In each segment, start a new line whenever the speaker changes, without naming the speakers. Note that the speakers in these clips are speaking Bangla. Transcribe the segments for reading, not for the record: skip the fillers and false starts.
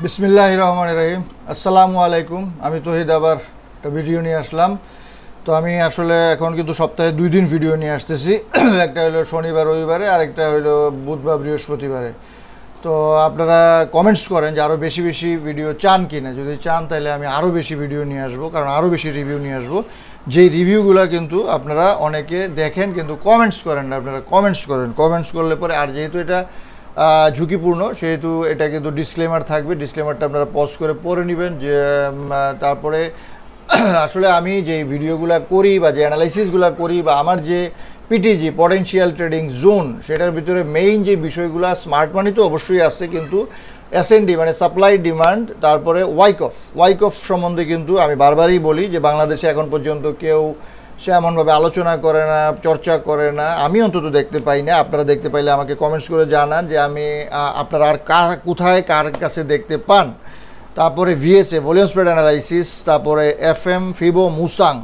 বিসমিল্লাহির রহমানির রহিম। আসসালামু আলাইকুম। আমি তহিদ আবার একটা ভিডিও নিয়ে আসলাম। তো আমি আসলে এখন কিন্তু সপ্তাহে 2 দিন ভিডিও নিয়ে আসতেছি। একটা হলো শনিবার রবিবারে, আরেকটা হলো বুধবার বৃহস্পতিবারে। তো আপনারা কমেন্টস করেন যে আরও বেশি বেশি ভিডিও চান কি না। যদি চান তাহলে আমি আরও বেশি ভিডিও নিয়ে আসবো, কারণ আরও বেশি রিভিউ নিয়ে আসবো। যেই রিভিউগুলো কিন্তু আপনারা অনেকে দেখেন কিন্তু কমেন্টস করেন না। আপনারা কমেন্টস করেন, কমেন্টস করলে পরে, আর যেহেতু এটা ঝুঁকিপূর্ণ সেহেতু এটা কিন্তু ডিসক্লেমার থাকবে। ডিসক্লেমারটা আপনারা পজ করে পড়ে নেবেন। যে তারপরে আসলে আমি যে ভিডিওগুলো করি বা যে অ্যানালাইসিসগুলো করি বা আমার যে পিটিজি পটেনশিয়াল ট্রেডিং জোন, সেটার ভিতরে মেইন যে বিষয়গুলো, স্মার্ট মানি তো অবশ্যই আছে, কিন্তু এসএনডি মানে সাপ্লাই ডিমান্ড, তারপরে ওয়াইক অফ সম্বন্ধে কিন্তু আমি বারবারই বলি যে বাংলাদেশে এখন পর্যন্ত কেউ সে এমনভাবে আলোচনা করে না, চর্চা করে না। আমি অন্তত দেখতে পাই না। আপনারা দেখতে পাইলে আমাকে কমেন্টস করে জানান যে আমি আপনারা আর কোথায় কার কাছে দেখতে পান। তারপরে ভিএসএ ভলিউম স্প্রেড অ্যানালাইসিস, তারপরে এফএম, ফিবো, মুসাং,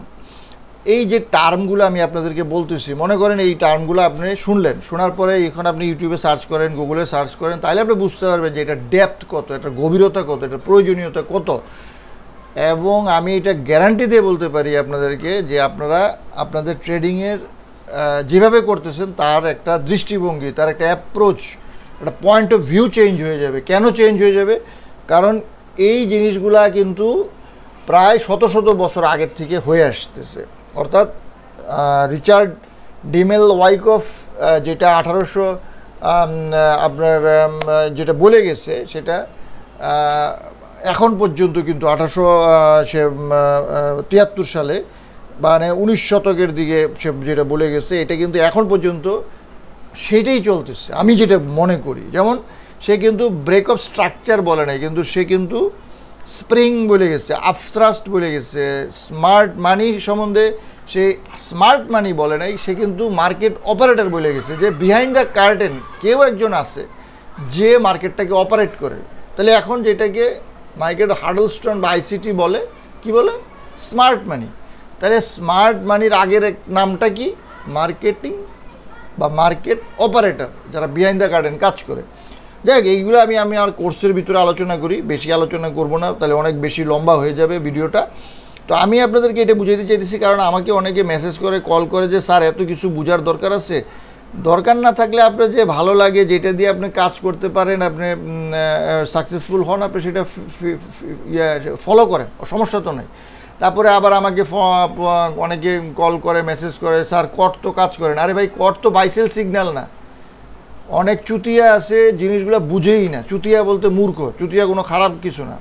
এই যে টার্মগুলো আমি আপনাদেরকে বলতেছি, মনে করেন এই টার্মগুলো আপনি শুনলেন, শোনার পরে এখন আপনি ইউটিউবে সার্চ করেন, গুগলে সার্চ করেন, তাহলে আপনি বুঝতে পারবেন যে এটা ডেপথ কত, এটা গভীরতা কত, এটা প্রয়োজনীয়তা কত। এবং আমি এটা গ্যারান্টি দিয়ে বলতে পারি আপনাদেরকে যে আপনারা আপনাদের ট্রেডিংয়ের যেভাবে করতেছেন তার একটা দৃষ্টিভঙ্গি, তার একটা অ্যাপ্রোচ, একটা পয়েন্ট অফ ভিউ চেঞ্জ হয়ে যাবে। কেন চেঞ্জ হয়ে যাবে? কারণ এই জিনিসগুলা কিন্তু প্রায় শত শত বছর আগের থেকে হয়ে আসতেছে। অর্থাৎ রিচার্ড ডিমেল ওয়াইকফ যেটা 1800 আপনার যেটা বলে গেছে, সেটা এখন পর্যন্ত কিন্তু 1873 সালে মানে 19 শতকের দিকে সে যেটা বলে গেছে, এটা কিন্তু এখন পর্যন্ত সেটাই চলতেছে আমি যেটা মনে করি। যেমন সে কিন্তু ব্রেক অফ স্ট্রাকচার বলে নাই, কিন্তু সে কিন্তু স্প্রিং বলে গেছে, আপথ্রাস্ট বলে গেছে। স্মার্ট মানি সম্বন্ধে সে স্মার্ট মানি বলে নাই, সে কিন্তু মার্কেট অপারেটর বলে গেছে, যে বিহাইন্ড দ্য কার্টেন কেউ একজন আছে যে মার্কেটটাকে অপারেট করে। তাহলে এখন যেটাকে মার্কেট হার্ডলস্টোন বা আইসিটি বলে, কি বলে? স্মার্ট মানি। তাহলে স্মার্ট মানির আগের নামটা কি? মার্কেটিং বা মার্কেট অপারেটর, যারা বিহাইন্ড দ্য কার্টেন কাজ করে। যাই হোক, এইগুলো আমি আমার কোর্সের ভিতরে আলোচনা করি, বেশি আলোচনা করব না, তাহলে অনেক বেশি লম্বা হয়ে যাবে ভিডিওটা। তো আমি আপনাদেরকে এটা বুঝাইতে চাইতেছি, কারণ আমাকে অনেকে মেসেজ করে, কল করে যে স্যার এত কিছু বোঝার দরকার আছে। দরকার না থাকলে আপনার যে ভালো লাগে, যেটা দিয়ে আপনি কাজ করতে পারেন, আপনি সাকসেসফুল হন, আপনি সেটা ফলো করেন, সমস্যা তো নেই। তারপরে আবার আমাকে অনেকে কল করে, মেসেজ করে, স্যার কট তো কাজ করেন। আরে ভাই, কট তো বাইসেল সিগন্যাল না। অনেক চুতিয়া আছে, জিনিসগুলো বুঝেই না। চুতিয়া বলতে মূর্খ, চুতিয়া কোনো খারাপ কিছু না।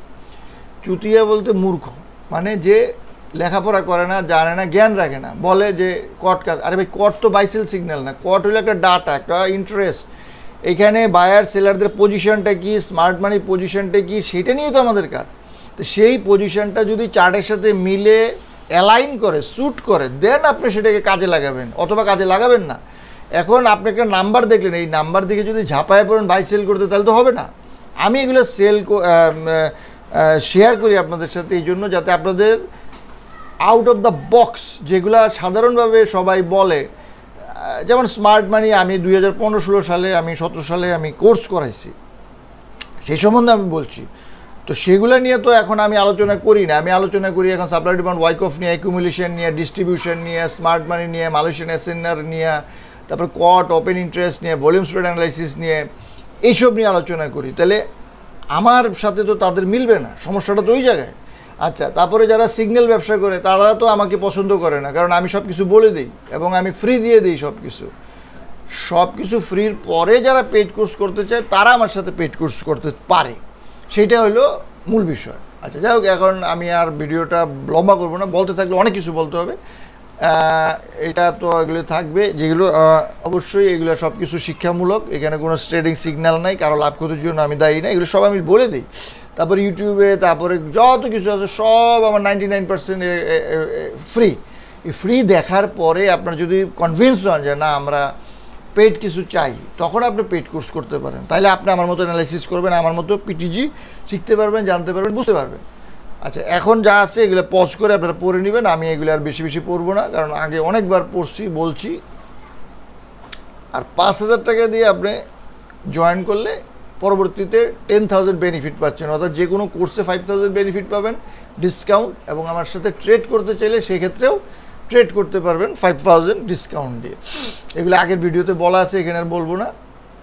চুতিয়া বলতে মূর্খ, মানে যে লেখাপড়া করে না, জানে না, জ্ঞান রাখে না, বলে যে কট কাজ। আরে ভাই, কট তো বাইসেল সিগন্যাল না, কট হলো একটা ডাটা, একটা ইন্টারেস্ট। এখানে বায়ার সেলারদের পজিশনটা কি, স্মার্ট মানির পজিশনটা কি, সেটা নিয়ে তো আমাদের কাজ। তো সেই পজিশনটা যদি চার্টের সাথে মিলে অ্যালাইন করে, স্যুট করে, দেন আপনি সেটাকে কাজে লাগাবেন, অথবা কাজে লাগাবেন না। এখন আপনি একটা নাম্বার দেখলেন, এই নাম্বার দিকে যদি ঝাঁপায় পড়েন বাই সেল করতে, তাহলে তো হবে না। আমি এগুলো শেয়ার করি আপনাদের সাথে এই জন্য, যাতে আপনাদের আউট অফ দ্য বক্স যেগুলা সাধারণভাবে সবাই বলে, যেমন স্মার্ট মানি আমি 2015-16 সালে, আমি 17 সালে আমি কোর্স করাইছি, সেই সম্বন্ধে আমি বলছি। তো সেগুলো নিয়ে তো এখন আমি আলোচনা করি না। আমি আলোচনা করি এখন সাপ্লাই ডিমান্ড ওয়াইকফ নিয়ে, অ্যাকুমুলেশন নিয়ে, ডিস্ট্রিবিউশন নিয়ে, স্মার্ট মানি নিয়ে, মালয়েশিয়ান এসএনআর নিয়ে, তারপর কট, ওপেন ইন্টারেস্ট নিয়ে, ভলিউম স্প্রেড অ্যানালাইসিস নিয়ে, এইসব নিয়ে আলোচনা করি। তাহলে আমার সাথে তো তাদের মিলবে না, সমস্যাটা তো ওই জায়গায়। আচ্ছা, তারপরে যারা সিগন্যাল ব্যবসা করে তারা তো আমাকে পছন্দ করে না, কারণ আমি সব কিছু বলে দিই এবং আমি ফ্রি দিয়ে দিই সব কিছু ফ্রির পরে যারা পেইড কোর্স করতে চায় তারা আমার সাথে পেইড কোর্স করতে পারে, সেইটা হলো মূল বিষয়। আচ্ছা, যাই হোক, এখন আমি আর ভিডিওটা লম্বা করবো না, বলতে থাকলে অনেক কিছু বলতে হবে। এটা তো এগুলো থাকবে, যেগুলো অবশ্যই এগুলো সব কিছু শিক্ষামূলক, এখানে কোনো ট্রেডিং সিগন্যাল নাই, কারো লাভ ক্ষতির জন্য আমি দায়ী না, এগুলো সব আমি বলে দিই। তারপরে ইউটিউবে তারপরে যত কিছু আছে সব আমার 99% ফ্রি। এই ফ্রি দেখার পরে আপনার যদি কনভিন্স হন যে না আমরা পেইড কিছু চাই, তখন আপনি পেইড কোর্স করতে পারেন। তাহলে আপনি আমার মতো অ্যানালাইসিস করবেন, আমার মতো পিটিজি শিখতে পারবেন, জানতে পারবেন, বুঝতে পারবেন। আচ্ছা, এখন যা আছে এগুলো পজ করে আপনারা পড়ে নেবেন। আমি এগুলো আর বেশি বেশি পড়বো না, কারণ আগে অনেকবার পড়ছি, বলছি। আর 5,000 টাকা দিয়ে আপনি জয়েন করলে পরবর্তীতে 10,000 বেনিফিট পাচ্ছেন, অর্থাৎ যে কোনো কোর্সে 5,000 বেনিফিট পাবেন ডিসকাউন্ট, এবং আমার সাথে ট্রেড করতে চাইলে সেক্ষেত্রেও ট্রেড করতে পারবেন 5,000 ডিসকাউন্ট দিয়ে। এগুলো আগের ভিডিওতে বলা আছে, এখানে আর বলবো না।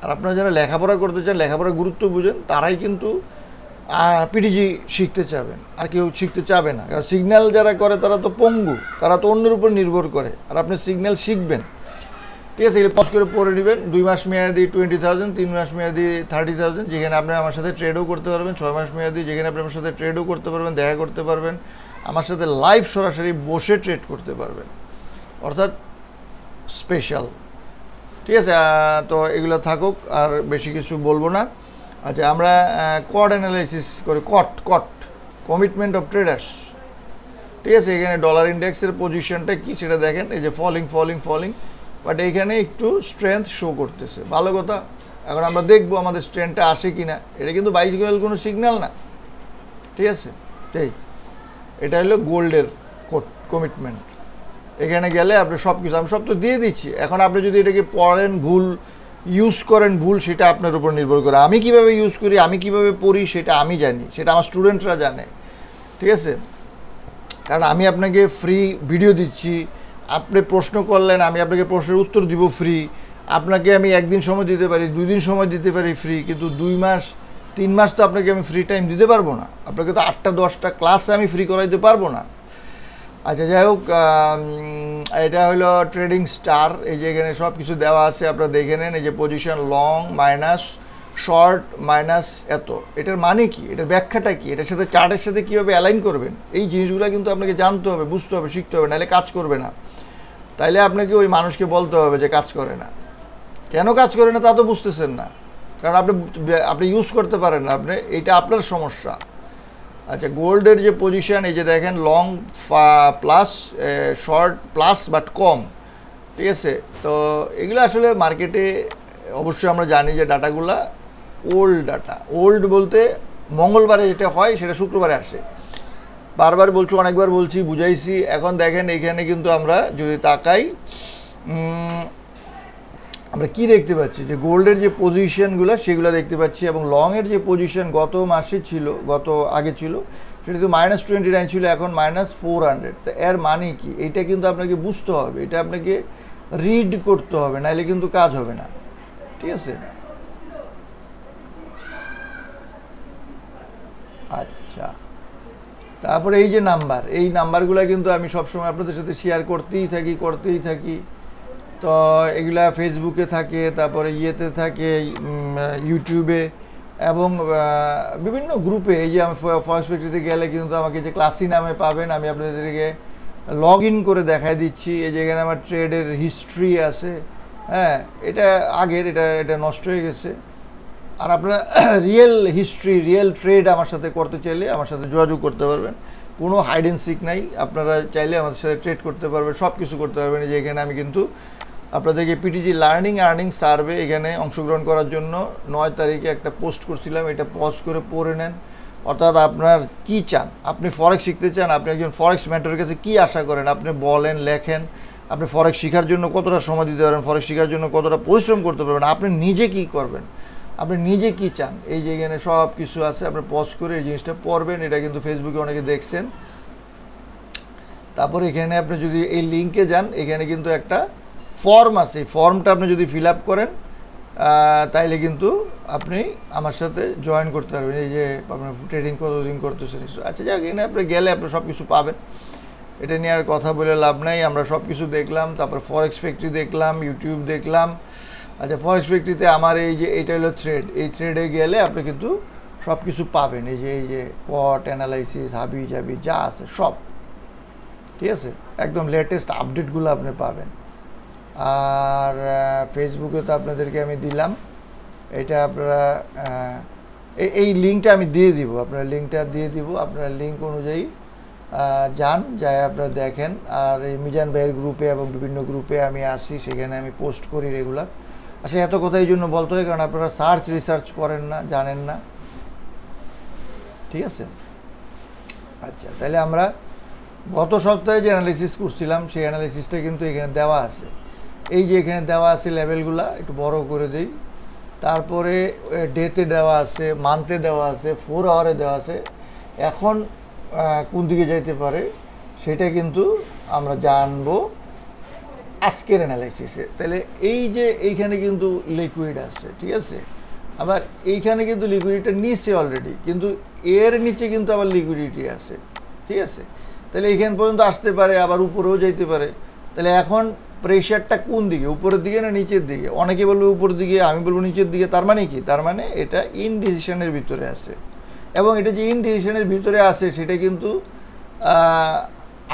আর আপনারা যারা লেখাপড়া করতে চান, লেখাপড়ার গুরুত্ব বুঝেন, তারাই কিন্তু পিটিজি শিখতে চাবেন, আর কেউ শিখতে চাবে না। কারণ সিগন্যাল যারা করে তারা তো পঙ্গু, তারা তো অন্যের উপর নির্ভর করে। আর আপনি সিগন্যাল শিখবেন, ঠিক আছে, এগুলো পজ করে পড়ে নেবেন। 2 মাস মেয়াদি 20,000, 3 মাস মেয়াদি 30,000, যেখানে আপনি আমার সাথে ট্রেডও করতে পারবেন। 6 মাস মেয়াদি, যেখানে আপনি আমার সাথে ট্রেডও করতে পারবেন, দেখা করতে পারবেন, আমার সাথে লাইভ সরাসরি বসে ট্রেড করতে পারবেন, অর্থাৎ স্পেশাল। ঠিক আছে, তো এগুলো থাকুক, আর বেশি কিছু বলবো না। আচ্ছা, আমরা কট অ্যানালাইসিস করি। কট কমিটমেন্ট অফ ট্রেডার্স, ঠিক আছে। এখানে ডলার ইন্ডেক্সের পজিশনটা কি সেটা দেখেন, এই যে ফলিং, বাট এইখানে একটু স্ট্রেংথ শো করতেছে, ভালো কথা। এখন আমরা দেখবো আমাদের স্ট্রেংথটা আসে কি না। এটা কিন্তু বাইসিক্যাল কোনো সিগন্যাল না, ঠিক আছে। তাই এটা হলো গোল্ডের কমিটমেন্ট। এখানে গেলে আপনি সব কিছু, আমি সব তো দিয়ে দিচ্ছি। এখন আপনি যদি এটাকে পড়েন ভুল, ইউজ করেন ভুল, সেটা আপনার উপর নির্ভর করে। আমি কিভাবে ইউজ করি, আমি কিভাবে পড়ি, সেটা আমি জানি, সেটা আমার স্টুডেন্টরা জানে, ঠিক আছে। কারণ আমি আপনাকে ফ্রি ভিডিও দিচ্ছি, আপনি প্রশ্ন করলেন, আমি আপনাকে প্রশ্নের উত্তর দিব ফ্রি। আপনাকে আমি একদিন সময় দিতে পারি, 2 দিন সময় দিতে পারি ফ্রি, কিন্তু 2 মাস 3 মাস তো আপনাকে আমি ফ্রি টাইম দিতে পারবো না। আপনাকে তো 8টা 10টা ক্লাস আমি ফ্রি করাইতে পারবো না। আচ্ছা, যাই হোক, এটা হলো ট্রেডিং স্টার। এই যে এখানে সব কিছু দেওয়া আছে, আপনারা দেখে নেন। এই যে position long minus short minus এত, এটার মানে কি, এটার ব্যাখ্যাটা কি, এটার সাথে চার্টের সাথে কীভাবে অ্যালাইন করবেন, এই জিনিসগুলো কিন্তু আপনাকে জানতে হবে, বুঝতে হবে, শিখতে হবে, নাহলে কাজ করবে না। তাইলে আপনাকে ওই মানুষকে বলতে হবে যে কাজ করে না। কেন কাজ করে না তা তো বুঝতেছেন না, কারণ আপনি ইউজ করতে পারেন না, এটা আপনার সমস্যা। আচ্ছা, গোল্ডের যে পজিশন, এই যে দেখেন long plus short plus but কম, ঠিক আছে। তো এগুলো আসলে মার্কেটে অবশ্যই আমরা জানি যে ডাটাগুলা ওল্ড ডাটা। ওল্ড বলতে মঙ্গলবারে যেটা হয় সেটা শুক্রবারে আসে। বারবার বলছি, অনেকবার বলছি, বুঝাইছি। এখন দেখেন এখানে কিন্তু আমরা যদি তাকাই, আমরা কি দেখতে পাচ্ছি, যে গোল্ডের যে পজিশনগুলো সেগুলো দেখতে পাচ্ছি, এবং লংয়ের যে পজিশন গত মাসে ছিল, আগে ছিল, সেটা তো -29 ছিল, এখন -400। তো এর মানে কি, এটা কিন্তু আপনাকে বুঝতে হবে, এটা আপনাকে রিড করতে হবে, নাহলে কিন্তু কাজ হবে না, ঠিক আছে। আচ্ছা, তারপরে এই যে এই নাম্বারগুলো কিন্তু আমি সবসময় আপনাদের সাথে শেয়ার করতেই থাকি। তো এগুলা ফেসবুকে থাকে, তারপরে ইয়েতে থাকে, ইউটিউবে, এবং বিভিন্ন গ্রুপে। এই যে আমি ফরেক্স ফ্যাক্টরিতে গেলে কিন্তু আমাকে যে ক্লাসি নামে পাবেন, আমি আপনাদেরকে লগ ইন করে দেখাই দিচ্ছি। এই যে এখানে আমার ট্রেডের হিস্ট্রি আছে, হ্যাঁ, এটা আগের, এটা নষ্ট হয়ে গেছে। আর আপনারা রিয়েল হিস্ট্রি, রিয়েল ট্রেড আমার সাথে করতে চাইলে আমার সাথে যোগাযোগ করতে পারবেন। কোনো হাইড অ্যান্ড সিক নাই, আপনারা চাইলে আমাদের সাথে ট্রেড করতে পারবেন, সব কিছু করতে পারবেন। এই যে এখানে আমি কিন্তু আপনাদেরকে পিটিজি লার্নিং আর্নিং সার্ভে এখানে অংশগ্রহণ করার জন্য 9 তারিখে একটা পোস্ট করছিলাম, এটা পজ করে পড়ে নেন। অর্থাৎ আপনার কি চান, আপনি ফরেক্স শিখতে চান, আপনি একজন ফরেক্স মেন্টরের কাছে কি আশা করেন, আপনি বলেন, লেখেন। আপনি ফরেক্স শেখার জন্য কতটা সময় দিতে পারবেন, ফরেক্স শেখার জন্য কতটা পরিশ্রম করতে পারবেন, আপনি নিজে কি করবেন, আপনি নিজে কি চান, এই যে এখানে সব কিছু আছে। আপনি পজ করে এই জিনিসটা পড়বেন। এটা কিন্তু ফেসবুকে অনেকে দেখছেন। তারপর এখানে আপনি যদি এই লিঙ্কে যান, এখানে কিন্তু একটা ফর্ম আছে, এই ফর্মটা আপনি যদি ফিল আপ করেন, তাইলে কিন্তু আপনি আমার সাথে জয়েন করতে পারবেন। এই যে আপনার ট্রেডিং কতদিন করতেছেন। আচ্ছা, যাক, এখানে আপনি গেলে আপনি সব কিছু পাবেন, এটা নিয়ে আর কথা বলে লাভ নাই। আমরা সব কিছু দেখলাম, তারপর ফরেক্স ফ্যাক্টরি দেখলাম, ইউটিউব দেখলাম। আচ্ছা, ফরেক্স ফ্যাক্টরিতে আমার এই যে এইটা হলো থ্রেড, এই থ্রেডে গেলে আপনি কিন্তু সব কিছু পাবেন। এই যে কট অ্যানালাইসিস, হাবি জাবি যা আছে সব, ঠিক আছে, একদম লেটেস্ট আপডেটগুলো আপনি পাবেন। আর ফেসবুকে তো আপনাদেরকে আমি দিলাম, এটা আপনারা এই লিঙ্কটা আমি দিয়ে দিব, আপনারা লিঙ্কটা দিয়ে দিব, আপনারা লিঙ্ক অনুযায়ী যান, যাই আপনারা দেখেন। আর এই মিজান ভাইয়ের গ্রুপে এবং বিভিন্ন গ্রুপে আমি আসি, সেখানে আমি পোস্ট করি রেগুলার। আচ্ছা, এত কথা এই জন্য বলতে হয় কারণ আপনারা রিসার্চ করেন না, জানেন না, ঠিক আছে। আচ্ছা, তাহলে আমরা গত সপ্তাহে যে অ্যানালিসিস করছিলাম সেই অ্যানালিসিসটা কিন্তু এখানে দেওয়া আছে। এই যে এখানে দেওয়া আছে লেভেলগুলা, একটু বড় করে দিই, তারপরে ডেতে দেওয়া আছে, মান্থে দেওয়া আছে, 4 আওয়ারে দেওয়া আছে। এখন কোন দিকে যাইতে পারে সেটা কিন্তু আমরা জানবো আজকের অ্যানালাইসিসে। তাহলে এই যে এইখানে কিন্তু লিকুইড আছে, ঠিক আছে, আবার এইখানে কিন্তু লিকুইডিটা নিচে অলরেডি, কিন্তু এর নিচে কিন্তু আবার লিকুইডিটি আছে, ঠিক আছে। তাহলে এইখান পর্যন্ত আসতে পারে, আবার উপরেও যাইতে পারে। তাহলে এখন প্রেশারটা কোন দিকে, উপরের দিকে না নিচের দিকে? অনেকে বলবে উপরের দিকে, আমি বলবো নিচের দিকে। তার মানে কি? তার মানে এটা ইনডিসিশনের ভিতরে আছে, এবং এটা যে ইনডিসিশনের ভিতরে আছে সেটা কিন্তু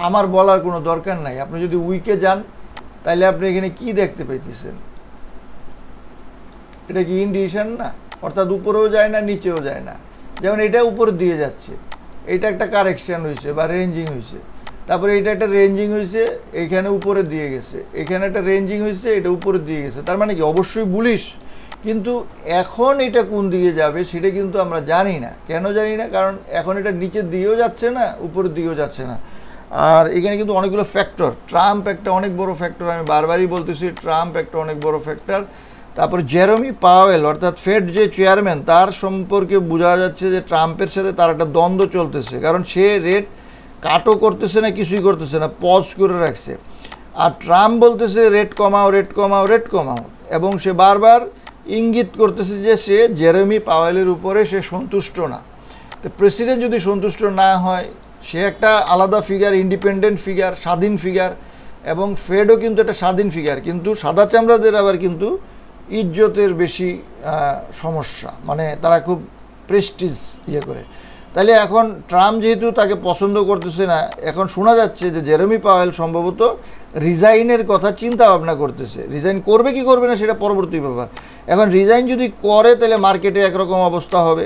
আমার বলার কোনো দরকার নাই। আপনি যদি উইকে যান তাহলে আপনি এখানে কি দেখতে পাইতেছেন? এটা কি ইনডিসিশন না? অর্থাৎ উপরেও যায় না, নিচেও যায় না। যেমন এটা উপরের দিকে যাচ্ছে, এটা একটা কারেকশন হয়েছে বা রেঞ্জিং হয়েছে, তারপরে এটা একটা রেঞ্জিং হয়েছে, এখানে উপরে দিয়ে গেছে, এখানে একটা রেঞ্জিং হয়েছে, এটা উপরে দিয়ে গেছে। তার মানে কি? অবশ্যই বুলিশ। কিন্তু এখন এটা কোন দিকে যাবে সেটা কিন্তু আমরা জানি না। কেন জানি না? কারণ এখন এটা নিচের দিকেও যাচ্ছে না, উপরের দিকেও যাচ্ছে না। আর এখানে কিন্তু অনেকগুলো ফ্যাক্টর, ট্রাম্প একটা অনেক বড় ফ্যাক্টর, আমি বারবারই বলতেছি ট্রাম্প একটা অনেক বড় ফ্যাক্টর। তারপরে জেরেমি পাওয়েল অর্থাৎ ফেড যে চেয়ারম্যান, তার সম্পর্কে বোঝা যাচ্ছে যে ট্রাম্পের সাথে তার একটা দ্বন্দ্ব চলতেছে, কারণ সে রেট কাটও করতেছে না, কিছুই করতেছে না, পজ করে রাখছে। আর ট্রাম্প বলতেছে রেট কমাও, রেট কমাও, রেট কমাও, এবং সে বারবার ইঙ্গিত করতেছে যে সে জেরেমি পাওয়েলের উপরে সে সন্তুষ্ট না। তো প্রেসিডেন্ট যদি সন্তুষ্ট না হয়, সে একটা আলাদা ফিগার, ইন্ডিপেন্ডেন্ট ফিগার, স্বাধীন ফিগার, এবং ফেডও কিন্তু একটা স্বাধীন ফিগার, কিন্তু সাদা চামড়াদের আবার কিন্তু ইজ্জতের বেশি সমস্যা, মানে তারা খুব প্রেস্টিজ ইয়ে করে। তাহলে এখন ট্রাম্প যেহেতু তাকে পছন্দ করতেছে না, এখন শোনা যাচ্ছে যে জেরেমি পাওয়েল সম্ভবত রিজাইনের কথা চিন্তা ভাবনা করতেছে। রিজাইন করবে কি করবে না সেটা পরবর্তী ব্যাপার। এখন রিজাইন যদি করে তাহলে মার্কেটে একরকম অবস্থা হবে।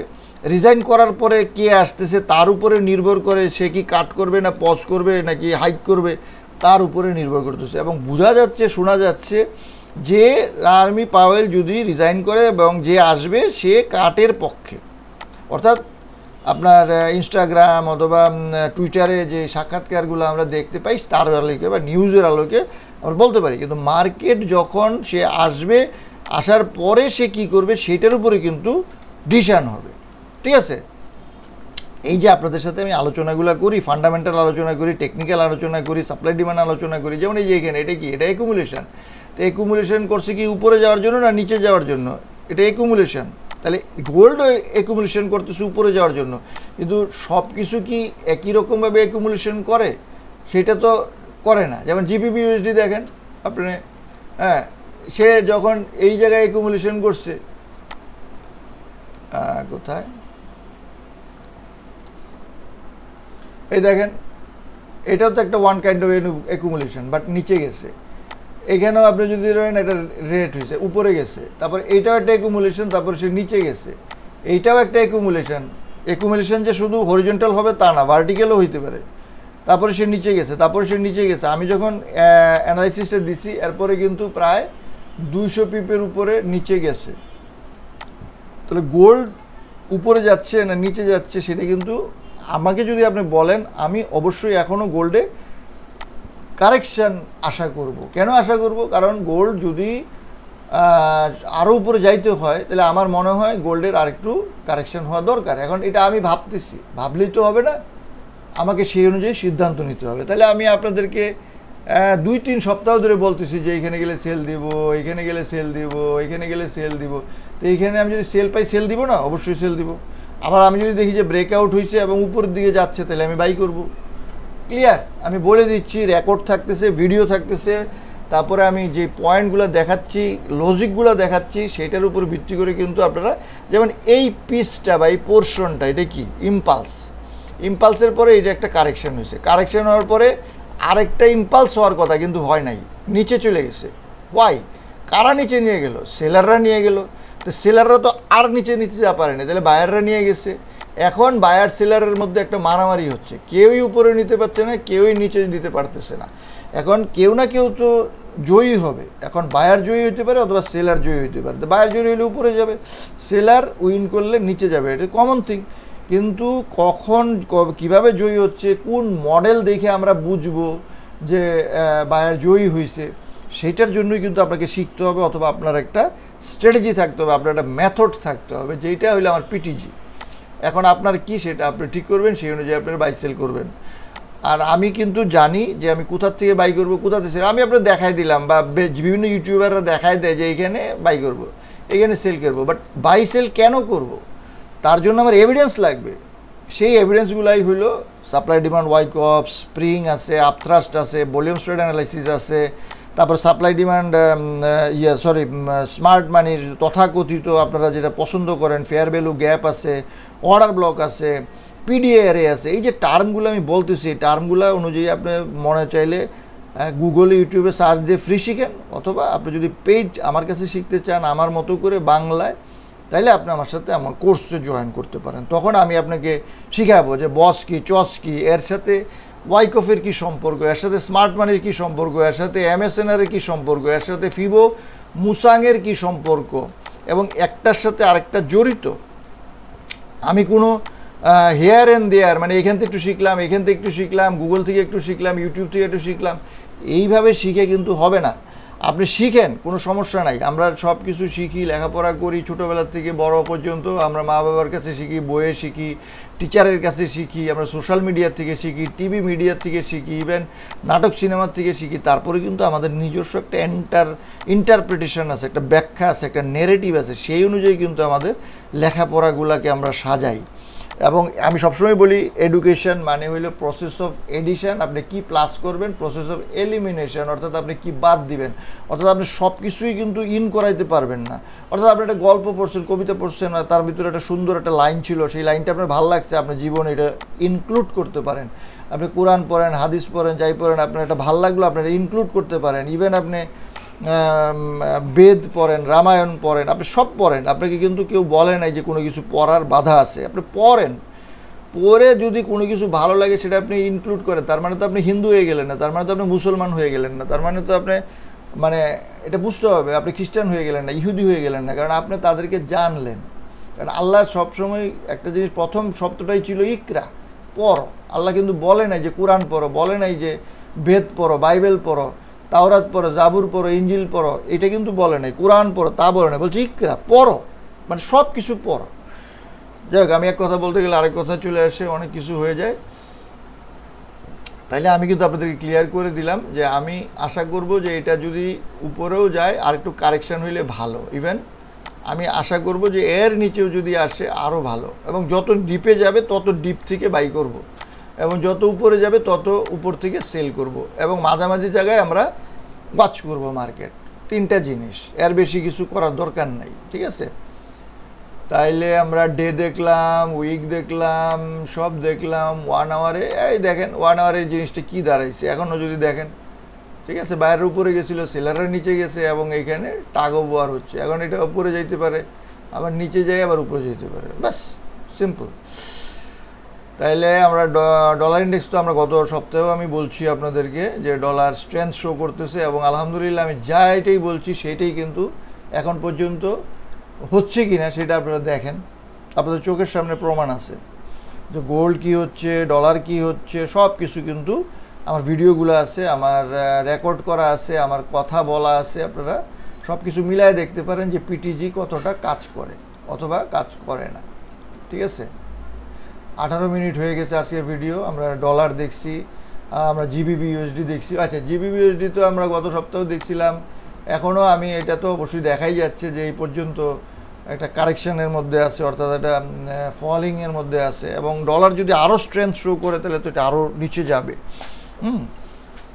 রিজাইন করার পরে কে আসতেছে তার উপরে নির্ভর করে, সে কি কাট করবে না পজ করবে নাকি হাইক করবে, তার উপরে নির্ভর করতেছে। এবং বোঝা যাচ্ছে, শোনা যাচ্ছে যে জেরেমি পাওয়েল যদি রিজাইন করে এবং যে আসবে সে কাটের পক্ষে। অর্থাৎ আপনার ইনস্টাগ্রাম অথবা টুইটারে যে সাক্ষাৎকারগুলো আমরা দেখতে পাই তার আলোকে বা নিউজের আলোকে আমরা বলতে পারি, কিন্তু মার্কেট যখন সে আসবে, আসার পরে সে কি করবে সেটার উপরে কিন্তু ডিসিশন হবে, ঠিক আছে। এই যে আপনাদের সাথে আমি আলোচনাগুলো করি, ফান্ডামেন্টাল আলোচনা করি, টেকনিক্যাল আলোচনা করি, সাপ্লাই ডিমান্ড আলোচনা করি, যেমন এই যে এখানে এটা কি, এটা অ্যাকুমুলেশন। তো অ্যাকুমুলেশন করছে কি উপরে যাওয়ার জন্য না নিচে যাওয়ার জন্য? এটা অ্যাকুমুলেশন। তাহলে গোল্ডও অ্যাকুমুলেশন করতেছে উপরে যাওয়ার জন্য, কিন্তু সব কিছু কি একই রকমভাবে অ্যাকুমুলেশন করে? সেটা তো করে না। যেমন জিবিপি ইউএসডি দেখেন আপনি, হ্যাঁ, সে যখন এই জায়গায় অ্যাকুমুলেশন করছে, কোথায় এই দেখেন, এটাও তো একটা one kind of accumulation, but নিচে গেছে। এখানেও আপনি যদি ধরেন একটা রেট হয়েছে, উপরে গেছে, তারপর এইটাও একটা অ্যাকুমুলেশন, তারপর সে নিচে গেছে, এইটাও একটা অ্যাকুমুলেশন। অ্যাকুমুলেশন যে শুধু হরিজন্টাল হবে তা না, ভার্টিক্যালও হইতে পারে। তারপরে সে নিচে গেছে, তারপরে সে নিচে গেছে। আমি যখন অ্যানালাইসিসে দিছি এরপরে কিন্তু প্রায় 200 পিপের উপরে নিচে গেছে। তাহলে গোল্ড উপরে যাচ্ছে না নিচে যাচ্ছে সেটা কিন্তু আমাকে যদি আপনি বলেন, আমি অবশ্যই এখনও গোল্ডে কারেকশান আশা করব। কেন আশা করব? কারণ গোল্ড যদি আরও উপরে যাইতে হয় তাহলে আমার মনে হয় গোল্ডের আরেকটু কারেকশান হওয়া দরকার। এখন এটা আমি ভাবতেছি, ভাবলেই তো হবে না, আমাকে সেই অনুযায়ী সিদ্ধান্ত নিতে হবে। তাহলে আমি আপনাদেরকে 2-3 সপ্তাহ ধরে বলতেছি যে এইখানে গেলে সেল দিব, এইখানে গেলে সেল দিব, এইখানে গেলে সেল দিব। তো এইখানে আমি যদি সেল পাই সেল দিব না? অবশ্যই সেল দিব। আবার আমি যদি দেখি যে ব্রেকআউট হয়েছে এবং উপরের দিকে যাচ্ছে তাহলে আমি বাই করব। ক্লিয়ার? আমি বলে দিচ্ছি, রেকর্ড থাকতেছে, ভিডিও থাকতেছে, তারপরে আমি যে পয়েন্টগুলো দেখাচ্ছি, লজিকগুলো দেখাচ্ছি, সেটার উপর ভিত্তি করে কিন্তু আপনারা, যেমন এই পিসটা বা এই পোর্শনটা, এটা কি ইম্পালস, ইম্পালসের পরে এটা একটা কারেকশন হয়েছে, কারেকশন হওয়ার পরে আরেকটা ইম্পালস হওয়ার কথা কিন্তু হয় নাই, নিচে চলে গেছে। ওয়াই? কারা নিচে নিয়ে গেল? সেলাররা নিয়ে গেল। তো সেলাররা তো আর নিচে নিচে যা পারেনি, তাহলে বায়াররা নিয়ে গেছে। এখন বায়ার সেলারের মধ্যে একটা মারামারি হচ্ছে, কেউই উপরে নিতে পারছে না, কেউই নিচে দিতে পারতেছে না। এখন কেউ না কেউ তো জয়ী হবে। এখন বায়ার জয়ী হতে পারে অথবা সেলার জয়ী হতে পারে। তো বায়ার জয়ী হলে উপরে যাবে, সেলার উইন করলে নিচে যাবে, এটা কমন থিং। কিন্তু কখন কিভাবে জয়ী হচ্ছে, কোন মডেল দেখে আমরা বুঝবো যে বায়ার জয়ী হয়েছে, সেইটার জন্যই কিন্তু আপনাকে শিখতে হবে, অথবা আপনার একটা স্ট্র্যাটেজি থাকতে হবে, আপনার একটা মেথড থাকতে হবে, যেইটা হইলো আমার পিটিজি। এখন আপনার কি সেটা আপনি ঠিক করবেন, সেই অনুযায়ী আপনার বাই সেল করবেন। আর আমি কিন্তু জানি যে আমি কোথার থেকে বাই করবো, কোথাতে সেল। আমি আপনার দেখাই দিলাম, বা বিভিন্ন ইউটিউবাররা দেখাই দেয় যে এইখানে বাই করব, এইখানে সেল করবো, বাট বাই সেল কেন করব, তার জন্য আমার এভিডেন্স লাগবে। সেই এভিডেন্সগুলাই হলো সাপ্লাই ডিমান্ড ওয়াইকপ, স্প্রিং আছে, আপথ্রাস্ট আছে, ভলিউম স্প্রেড অ্যানালাইসিস আছে, তারপর সাপ্লাই ডিমান্ড স্মার্ট মানির তথাকথিত আপনারা যেটা পছন্দ করেন ফেয়ার ভ্যালু গ্যাপ আছে, অর্ডার ব্লক আছে, পিডিএ অ্যারে আছে। এই যে টার্মগুলো আমি বলতেছি, এই টার্মগুলো অনুযায়ী আপনি মনে চাইলে গুগলে ইউটিউবে সার্চ দিয়ে ফ্রি শিখেন, অথবা আপনি যদি পেইড আমার কাছে শিখতে চান আমার মতো করে বাংলায়, তাইলে আপনি আমার সাথে আমার কোর্সে জয়েন করতে পারেন। তখন আমি আপনাকে শিখাবো যে বস কি, চস কি, এর সাথে ওয়াইকফের কী সম্পর্ক, এর সাথে স্মার্ট মানির কী সম্পর্ক, এর সাথে এমএসএনআরের কী সম্পর্ক, এর সাথে ফিবো মুসাংয়ের কী সম্পর্ক, এবং একটার সাথে আরেকটা জড়িত। আমি কোনো হেয়ার অ্যান্ড দেয়ার মানে এখান থেকে একটু শিখলাম, এখান থেকে একটু শিখলাম, গুগল থেকে একটু শিখলাম, ইউটিউব থেকে একটু শিখলাম, এইভাবে শিখে কিন্তু হবে না। আপনি শিখেন, কোনো সমস্যা নাই। আমরা সব কিছু শিখি, লেখাপড়া করি, ছোটোবেলার থেকে বড় পর্যন্ত আমরা মা বাবার কাছে শিখি, বইয়ে শিখি, টিচারের কাছে শিখি, আমরা সোশ্যাল মিডিয়ার থেকে শিখি, টিভি মিডিয়ার থেকে শিখি, ইভেন নাটক সিনেমার থেকে শিখি। তারপরে কিন্তু আমাদের নিজস্ব একটা ইন্টারপ্রিটেশন আছে, একটা ব্যাখ্যা আছে, একটা নেরেটিভ আছে, সেই অনুযায়ী কিন্তু আমাদের লেখাপড়াগুলোকে আমরা সাজাই। এবং আমি সবসময় বলি এডুকেশন মানে হইলো প্রসেস অফ এডিশন, আপনি কি প্লাস করবেন, প্রসেস অফ এলিমিনেশন, অর্থাৎ আপনি কি বাদ দিবেন। অর্থাৎ আপনি সব কিছুই কিন্তু ইন করাইতে পারবেন না। অর্থাৎ আপনি একটা গল্প পড়ছেন, কবিতা পড়ছেন, আর তার ভিতরে একটা সুন্দর একটা লাইন ছিল, সেই লাইনটা আপনার ভালো লাগছে, আপনার জীবনে এটা ইনক্লুড করতে পারেন। আপনি কোরআন পড়েন, হাদিস পড়েন, যাই পড়েন, আপনার এটা ভালো লাগলো, আপনি এটা ইনক্লুড করতে পারেন। ইভেন আপনি বেদ পড়েন, রামায়ণ পড়েন, আপনি সব পড়েন, আপনাকে কিন্তু কেউ বলে নাই যে কোনো কিছু পড়ার বাধা আছে। আপনি পড়েন, পড়ে যদি কোনো কিছু ভালো লাগে সেটা আপনি ইনক্লুড করেন, তার মানে তো আপনি হিন্দু হয়ে গেলেন না, তার মানে তো আপনি মুসলমান হয়ে গেলেন না, তার মানে তো আপনি এটা বুঝতে হবে আপনি খ্রিস্টান হয়ে গেলেন না, ইহুদি হয়ে গেলেন না, কারণ আপনি তাদেরকে জানলেন। কারণ আল্লাহ সবসময় একটা জিনিস, প্রথম শব্দটাই ছিল ইকরা, পড়ো। আল্লাহ কিন্তু বলে নাই যে কোরআন পড়ো, বলে নাই যে বেদ পড়ো, বাইবেল পড়ো, তাওরাত পড়ো, জাবুর পড়ো, ইঞ্জিল পড়ো, এটা কিন্তু বলে নাই। কোরআন পড়ো তা বলে নাই, বলছে ইকরা, পড়ো, মানে সব কিছু পড়ো। যাই হোক, আমি এক কথা বলতে গেলে আরেক কথা চলে আসে, অনেক কিছু হয়ে যায়। তাইলে আমি কিন্তু আপনাদেরকে ক্লিয়ার করে দিলাম যে আমি আশা করব যে এটা যদি উপরেও যায় আর একটু কারেকশান হইলে ভালো। ইভেন আমি আশা করব যে এর নিচেও যদি আসে আরও ভালো, এবং যত ডিপে যাবে তত ডিপ থেকে বাই করব, এবং যত উপরে যাবে তত উপর থেকে সেল করব, এবং মাঝামাঝি জায়গায় আমরা ওয়াচ করব মার্কেট। তিনটা জিনিস, এর বেশি কিছু করার দরকার নাই, ঠিক আছে? তাইলে আমরা ডে দেখলাম, উইক দেখলাম, সব দেখলাম। 1 আওয়ারে এই দেখেন 1 আওয়ারের জিনিসটা কী দাঁড়াইছে এখনও যদি দেখেন, ঠিক আছে? বাইরের উপরে গেছিলো, সেলারের নিচে গেছে, এবং এইখানে টাগ অফ ওয়ার হচ্ছে। এখন এটা উপরে যাইতে পারে, আবার নিচে যাই, আবার উপরে যেতে পারে, বাস, সিম্পল। তাইলে আমরা ডলার ইন্ডেক্স তো আমরা গত সপ্তাহেও আমি বলছি আপনাদেরকে যে ডলার স্ট্রেংথ শো করতেছে, এবং আলহামদুলিল্লাহ আমি যা এটাই বলছি সেটাই কিন্তু এখন পর্যন্ত হচ্ছে কি না সেটা আপনারা দেখেন, আপনাদের চোখের সামনে প্রমাণ আছে যে গোল্ড কি হচ্ছে, ডলার কি হচ্ছে, সব কিছু কিন্তু আমার ভিডিওগুলো আছে, আমার রেকর্ড করা আছে, আমার কথা বলা আছে। আপনারা সব কিছু মিলায় দেখতে পারেন যে পিটিজি কতটা কাজ করে অথবা কাজ করে না, ঠিক আছে? 18 মিনিট হয়ে গেছে আজকের ভিডিও। আমরা ডলার দেখছি, আমরা জিবিবি ইউএসডি দেখছি। আচ্ছা, জিবিবি ইউএসডি তো আমরা গত সপ্তাহেও দেখছিলাম, এখনও আমি এটা তো অবশ্যই দেখাই যাচ্ছে যে এই পর্যন্ত একটা কারেকশনের মধ্যে আছে, অর্থাৎ একটা ফলিংয়ের মধ্যে আছে, এবং ডলার যদি আরও স্ট্রেংথ শো করে তাহলে তো এটা আরও নিচে যাবে।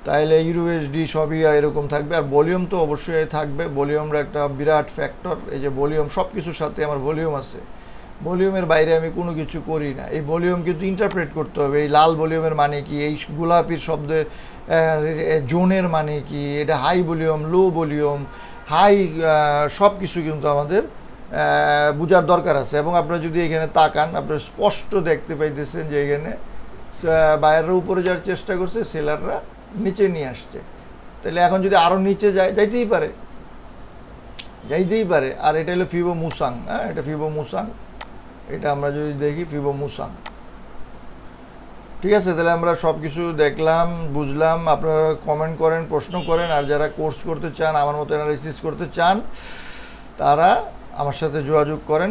তাইলে ইউএসডি সবই এরকম থাকবে। আর ভলিউম তো অবশ্যই থাকবে, ভলিউমটা একটা বিরাট ফ্যাক্টর। এই যে ভলিউম, সব কিছুর সাথে আমার ভলিউম আছে, ভলিউমের বাইরে আমি কোনো কিছু করি না। এই ভলিউম কিন্তু ইন্টারপ্রেট করতে হবে। এই লাল ভলিউমের মানে কি, এই গোলাপির শব্দের জোনের মানে কি, এটা high volume, low volume, high, সব কিছু কিন্তু আমাদের বোঝার দরকার আছে। এবং আপনারা যদি এখানে তাকান, আপনারা স্পষ্ট দেখতে পাইতেছেন যে এখানে বাইরের উপরে যাওয়ার চেষ্টা করছে, সেলাররা নিচে নিয়ে আসছে। তাহলে এখন যদি আরও নিচে যায়, যাইতেই পারে। আর এটা হলো ফিবো মুসাং, হ্যাঁ, এটা ফিবো মুসাং, এটা আমরা যদি দেখি ফিবো মুসাং, ঠিক আছে? তাহলে আমরা সব কিছু দেখলাম, বুঝলাম। আপনারা কমেন্ট করেন, প্রশ্ন করেন, আর যারা কোর্স করতে চান, আমার মতো অ্যানালাইসিস করতে চান, তারা আমার সাথে যোগাযোগ করেন।